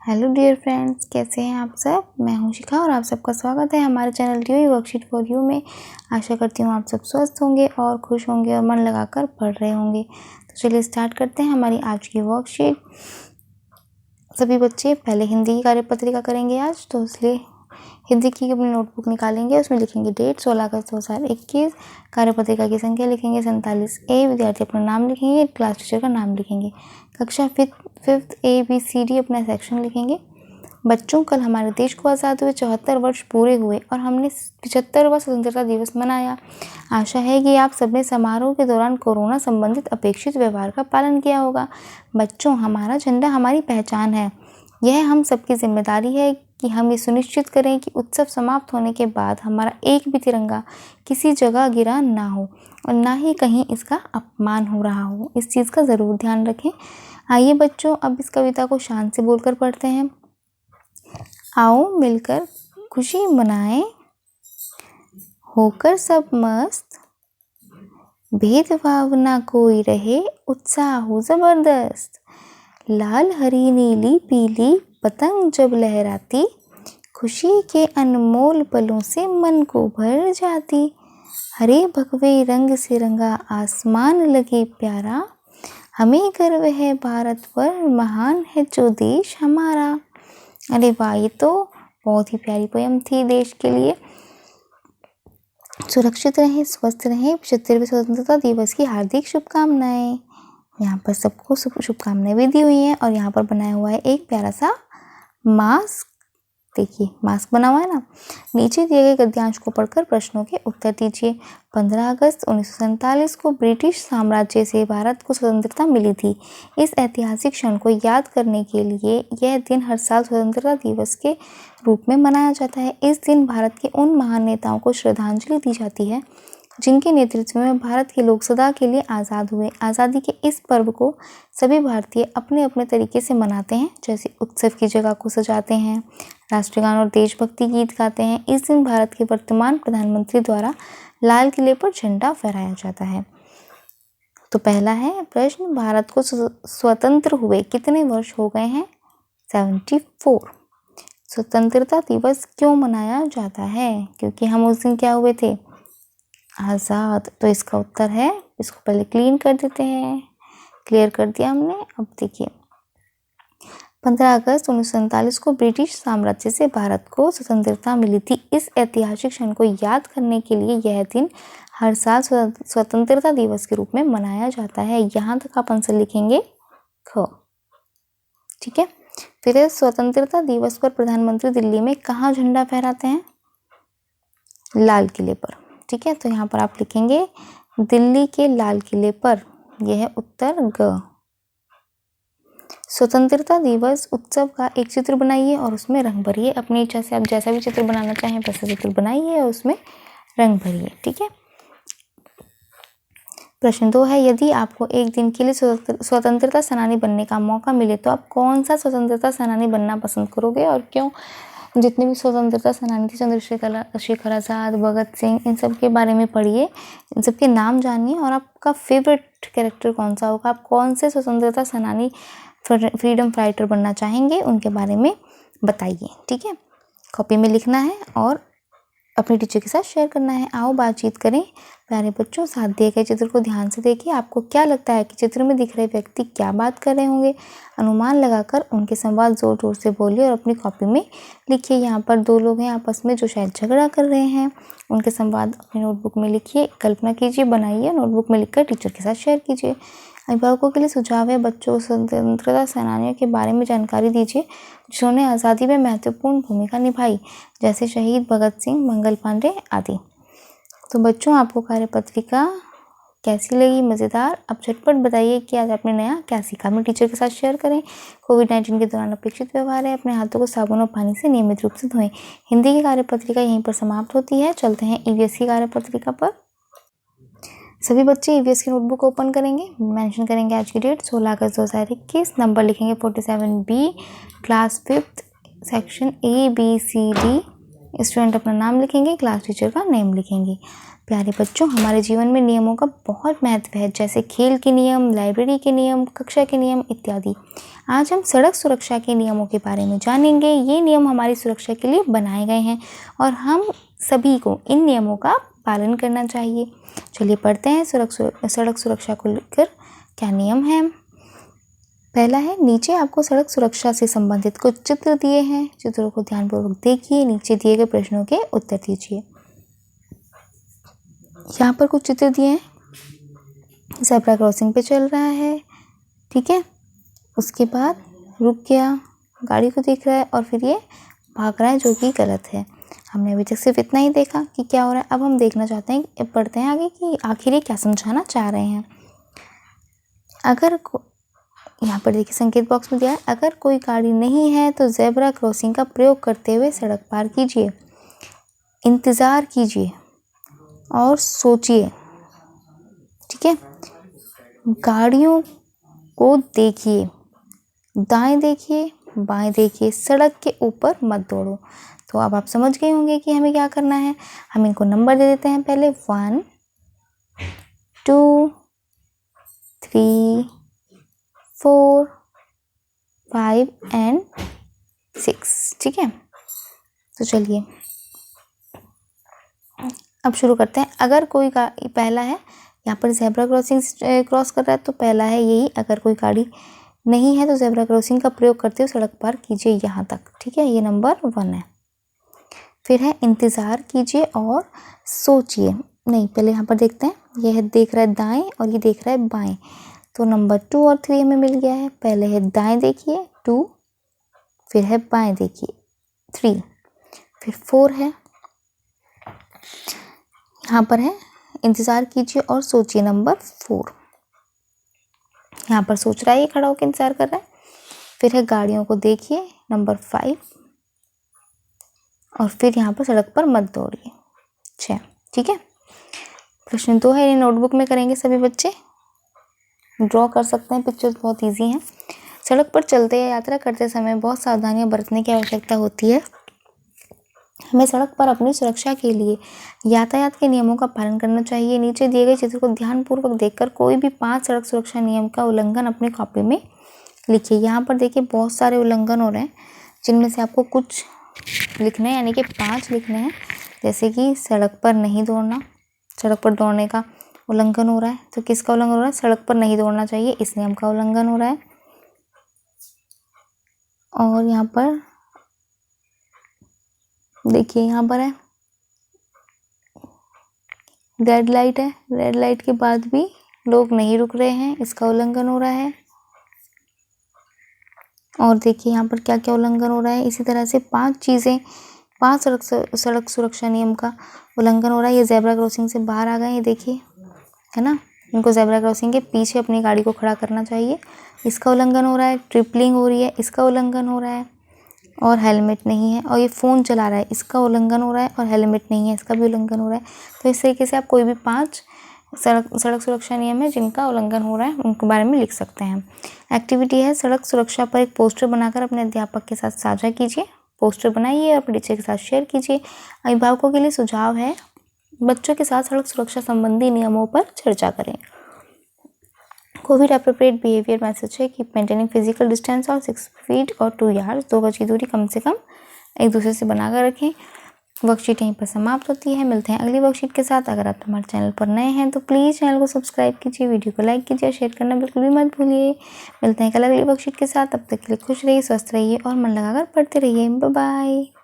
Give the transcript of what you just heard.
Hello dear friends, कैसे हैं आप सब। मैं हूं शिखा और आप सबका स्वागत है हमारे channel D worksheet for you में। आशा करती हूं आप सब स्वस्थ होंगे और खुश होंगे और मन लगाकर पढ़ रहे होंगे। तो चलिए स्टार्ट करते हैं हमारी आज की वर्कशीट। सभी बच्चे पहले हिंदी की कार्यपत्रिका करेंगे आज, तो इसलिए हिंदी की अपनी नोटबुक निकालेंगे, उसमें लिखेंगे डेट 16 अगस्त 2021, कार्यपत्रिका की संख्या लिखेंगे 47A, विद्यार्थी अपना नाम लिखेंगे, क्लास टीचर का नाम लिखेंगे, कक्षा फिफ्थ ABCD अपना सेक्शन लिखेंगे। बच्चों, कल हमारे देश को आज़ाद हुए 74 वर्ष पूरे हुए और हमने 75वां स्वतंत्रता दिवस मनाया। आशा है कि आप सबने समारोह के दौरान कोरोना संबंधित अपेक्षित व्यवहार का पालन किया होगा। बच्चों, हमारा झंडा हमारी पहचान है। यह हम सबकी जिम्मेदारी है कि हम ये सुनिश्चित करें कि उत्सव समाप्त होने के बाद हमारा एक भी तिरंगा किसी जगह गिरा ना हो और ना ही कहीं इसका अपमान हो रहा हो। इस चीज़ का ज़रूर ध्यान रखें। आइए बच्चों, अब इस कविता को शान से बोलकर पढ़ते हैं। आओ मिलकर खुशी मनाएं, होकर सब मस्त, भेदभाव ना कोई रहे, उत्साह हो जबरदस्त। लाल हरी नीली पीली पतंग जब लहराती, खुशी के अनमोल पलों से मन को भर जाती। हरे भगवे रंग से रंगा आसमान लगे प्यारा, हमें गर्व है भारत पर, महान है जो देश हमारा। अरे वाह, ये तो बहुत ही प्यारी पोयम थी देश के लिए। सुरक्षित रहें, स्वस्थ रहें। 75वें स्वतंत्रता दिवस की हार्दिक शुभकामनाएं। यहाँ पर सबको शुभकामनाएं भी दी हुई हैं और यहाँ पर बनाया हुआ है एक प्यारा सा मास्क। देखिए, मास्क बना हुआ है ना। नीचे दिए गए गद्यांश को पढ़कर प्रश्नों के उत्तर दीजिए। 15 अगस्त 1947 को ब्रिटिश साम्राज्य से भारत को स्वतंत्रता मिली थी। इस ऐतिहासिक क्षण को याद करने के लिए यह दिन हर साल स्वतंत्रता दिवस के रूप में मनाया जाता है। इस दिन भारत के उन महान नेताओं को श्रद्धांजलि दी जाती है जिनके नेतृत्व में भारत के लोग सदा के लिए आज़ाद हुए। आज़ादी के इस पर्व को सभी भारतीय अपने अपने तरीके से मनाते हैं। जैसे उत्सव की जगह को सजाते हैं, राष्ट्रगान और देशभक्ति गीत गाते हैं। इस दिन भारत के वर्तमान प्रधानमंत्री द्वारा लाल किले पर झंडा फहराया जाता है। तो पहला है प्रश्न, भारत को स्वतंत्र हुए कितने वर्ष हो गए हैं? 74। स्वतंत्रता दिवस क्यों मनाया जाता है? क्योंकि हम उस दिन क्या हुए थे? आज़ाद। तो इसका उत्तर है, इसको पहले क्लीन कर देते हैं। क्लियर कर दिया हमने। अब देखिए, 15 अगस्त 1947 को ब्रिटिश साम्राज्य से भारत को स्वतंत्रता मिली थी। इस ऐतिहासिक क्षण को याद करने के लिए यह दिन हर साल स्वतंत्रता दिवस के रूप में मनाया जाता है। यहाँ तक आप आंसर लिखेंगे ख। ठीक है। फिर स्वतंत्रता दिवस पर प्रधानमंत्री दिल्ली में कहाँ झंडा फहराते हैं? लाल किले पर। ठीक है, तो यहाँ पर आप लिखेंगे दिल्ली के लाल किले पर। यह है उत्तर ग। स्वतंत्रता दिवस उत्सव का एक चित्र बनाइए और उसमें रंग भरिए। अपनी इच्छा से आप जैसा भी चित्र बनाना चाहें वैसा चित्र बनाइए और उसमें रंग भरिए। ठीक है। प्रश्न 2 है, यदि आपको एक दिन के लिए स्वतंत्रता सेनानी बनने का मौका मिले तो आप कौन सा स्वतंत्रता सेनानी बनना पसंद करोगे और क्यों? जितने भी स्वतंत्रता सेनानी थे, चंद्रशेखर आज़ाद, भगत सिंह, इन सब के बारे में पढ़िए, इन सब के नाम जानिए और आपका फेवरेट कैरेक्टर कौन सा होगा। आप कौन से स्वतंत्रता सेनानी, फ्रीडम फाइटर बनना चाहेंगे, उनके बारे में बताइए। ठीक है, कॉपी में लिखना है और अपने टीचर के साथ शेयर करना है। आओ बातचीत करें। प्यारे बच्चों, साथ दिए गए चित्र को ध्यान से देखिए। आपको क्या लगता है कि चित्र में दिख रहे व्यक्ति क्या बात कर रहे होंगे? अनुमान लगाकर उनके संवाद जोर जोर से बोलिए और अपनी कॉपी में लिखिए। यहाँ पर 2 लोग हैं आपस में जो शायद झगड़ा कर रहे हैं। उनके संवाद अपनी नोटबुक में लिखिए, कल्पना कीजिए, बनाइए, नोटबुक में लिखकर टीचर के साथ शेयर कीजिए। अभिभावकों के लिए सुझाव है, बच्चों को स्वतंत्रता सेनानियों के बारे में जानकारी दीजिए जिन्होंने आज़ादी में महत्वपूर्ण भूमिका निभाई, जैसे शहीद भगत सिंह, मंगल पांडे आदि। तो बच्चों, आपको कार्यपत्रिका कैसी लगी? मज़ेदार? अब झटपट बताइए कि आज आपने नया क्या सीखा। अपने टीचर के साथ शेयर करें। कोविड-19 के दौरान अपेक्षित व्यवहार है, अपने हाथों को साबुन और पानी से नियमित रूप से धोएं। हिंदी की कार्यपत्रिका यहीं पर समाप्त होती है। चलते हैं EVS की कार्यपत्रिका पर। सभी बच्चे EVS की नोटबुक ओपन करेंगे, मेंशन करेंगे आज की डेट 16 अगस्त 2021, नंबर लिखेंगे 47B, class 5th, section ABCD। Student अपना नाम लिखेंगे, क्लास टीचर का नेम लिखेंगे। प्यारे बच्चों, हमारे जीवन में नियमों का बहुत महत्व है, जैसे खेल के नियम, लाइब्रेरी के नियम, कक्षा के नियम इत्यादि। आज हम सड़क सुरक्षा के नियमों के बारे में जानेंगे। ये नियम हमारी सुरक्षा के लिए बनाए गए हैं और हम सभी को इन नियमों का पालन करना चाहिए। चलिए पढ़ते हैं सड़क सुरक्षा को लेकर क्या नियम है। पहला है, नीचे आपको सड़क सुरक्षा से संबंधित कुछ चित्र दिए हैं। चित्रों को ध्यानपूर्वक देखिए, नीचे दिए गए प्रश्नों के उत्तर दीजिए। यहाँ पर कुछ चित्र दिए हैं। ज़ेब्रा क्रॉसिंग पे चल रहा है, ठीक है। उसके बाद रुक गया, गाड़ी को देख रहा है और फिर ये भाग रहा है, जो कि गलत है। हमने अभी तक सिर्फ इतना ही देखा कि क्या हो रहा है। अब हम देखना चाहते हैं, पढ़ते हैं आगे कि आखिर ये क्या समझाना चाह रहे हैं। अगर यहाँ पर देखिए संकेत बॉक्स में दिया है, अगर कोई गाड़ी नहीं है तो ज़ेब्रा क्रॉसिंग का प्रयोग करते हुए सड़क पार कीजिए, इंतज़ार कीजिए और सोचिए, ठीक है। गाड़ियों को देखिए, दाएं देखिए, बाएं देखिए, सड़क के ऊपर मत दौड़ो। तो अब आप समझ गए होंगे कि हमें क्या करना है। हम इनको नंबर दे देते हैं पहले, 1 2 3 4 5 एंड 6, ठीक है। तो चलिए अब शुरू करते हैं। अगर कोई पहला है, यहाँ पर ज़ेब्रा क्रॉसिंग क्रॉस कर रहा है तो पहला है यही, अगर कोई गाड़ी नहीं है तो ज़ेब्रा क्रॉसिंग का प्रयोग करते हुए सड़क पार कीजिए यहाँ तक, ठीक है। ये नंबर 1 है। फिर है इंतज़ार कीजिए और सोचिए। नहीं, पहले यहाँ पर देखते हैं, यह देख रहा है दाएं और ये देख रहा है बाएं, तो नंबर 2 और 3 हमें मिल गया है। पहले है दाएं देखिए 2, फिर है बाएं देखिए 3, फिर 4 है। यहाँ पर है इंतज़ार कीजिए और सोचिए, नंबर 4। यहाँ पर सोच रहा है, ये खड़ा होकर इंतज़ार कर रहा है। फिर है गाड़ियों को देखिए, नंबर 5, और फिर यहाँ पर सड़क पर मत दौड़िए, 6, ठीक है। प्रश्न 2 है, ये नोटबुक में करेंगे सभी बच्चे, ड्रॉ कर सकते हैं, पिक्चर्स बहुत इजी हैं। सड़क पर चलते या यात्रा करते समय बहुत सावधानियां बरतने की आवश्यकता होती है। हमें सड़क पर अपनी सुरक्षा के लिए यातायात के नियमों का पालन करना चाहिए। नीचे दिए गए चित्र को ध्यानपूर्वक देखकर कोई भी 5 सड़क सुरक्षा नियम का उल्लंघन अपनी कॉपी में लिखिए। यहाँ पर देखिए बहुत सारे उल्लंघन हो रहे हैं, जिनमें से आपको कुछ लिखने हैं, यानी कि 5 लिखने हैं। जैसे कि सड़क पर नहीं दौड़ना, सड़क पर दौड़ने का उल्लंघन हो रहा है। तो किसका उल्लंघन हो रहा है? सड़क पर नहीं दौड़ना चाहिए, इस नियम का उल्लंघन हो रहा है। और यहाँ पर देखिए, यहाँ पर है रेड लाइट है, रेड लाइट के बाद भी लोग नहीं रुक रहे हैं, इसका उल्लंघन हो रहा है। और देखिए यहाँ पर क्या क्या उल्लंघन हो रहा है। इसी तरह से 5 चीज़ें, 5 सड़क सुरक्षा नियम का उल्लंघन हो रहा है। ये ज़ेब्रा क्रॉसिंग से बाहर आ गए, ये देखिए, है ना। इनको ज़ेब्रा क्रॉसिंग के पीछे अपनी गाड़ी को खड़ा करना चाहिए, इसका उल्लंघन हो रहा है। ट्रिपलिंग हो रही है, इसका उल्लंघन हो रहा है। और हेलमेट नहीं है, और ये फ़ोन चला रहा है, इसका उल्लंघन हो रहा है। और हेलमेट नहीं है, इसका भी उल्लंघन हो रहा है। तो इस तरीके से आप कोई भी 5 सड़क सुरक्षा नियम है जिनका उल्लंघन हो रहा है, उनके बारे में लिख सकते हैं। एक्टिविटी है, सड़क सुरक्षा पर एक पोस्टर बनाकर अपने अध्यापक के साथ साझा कीजिए। पोस्टर बनाइए और अपने टीचर के साथ शेयर कीजिए। अभिभावकों के लिए सुझाव है, बच्चों के साथ सड़क सुरक्षा संबंधी नियमों पर चर्चा करें। कोविड एप्रोप्रिएट बिहेवियर मैसेज है कि मेंटेनिंग फिजिकल डिस्टेंस और 6 फीट और 2 यार्ड्स, 2 गज की दूरी कम से कम एक दूसरे से बनाकर रखें। वर्कशीट यहीं पर समाप्त होती है। मिलते हैं अगली वर्कशीट के साथ। अगर आप हमारे चैनल पर नए हैं तो प्लीज़ चैनल को सब्सक्राइब कीजिए, वीडियो को लाइक कीजिए और शेयर करना बिल्कुल भी मत भूलिए। मिलते हैं कल अगली वर्कशीट के साथ। तब तक के लिए खुश रहिए, स्वस्थ रहिए और मन लगाकर पढ़ते रहिए। Bye bye.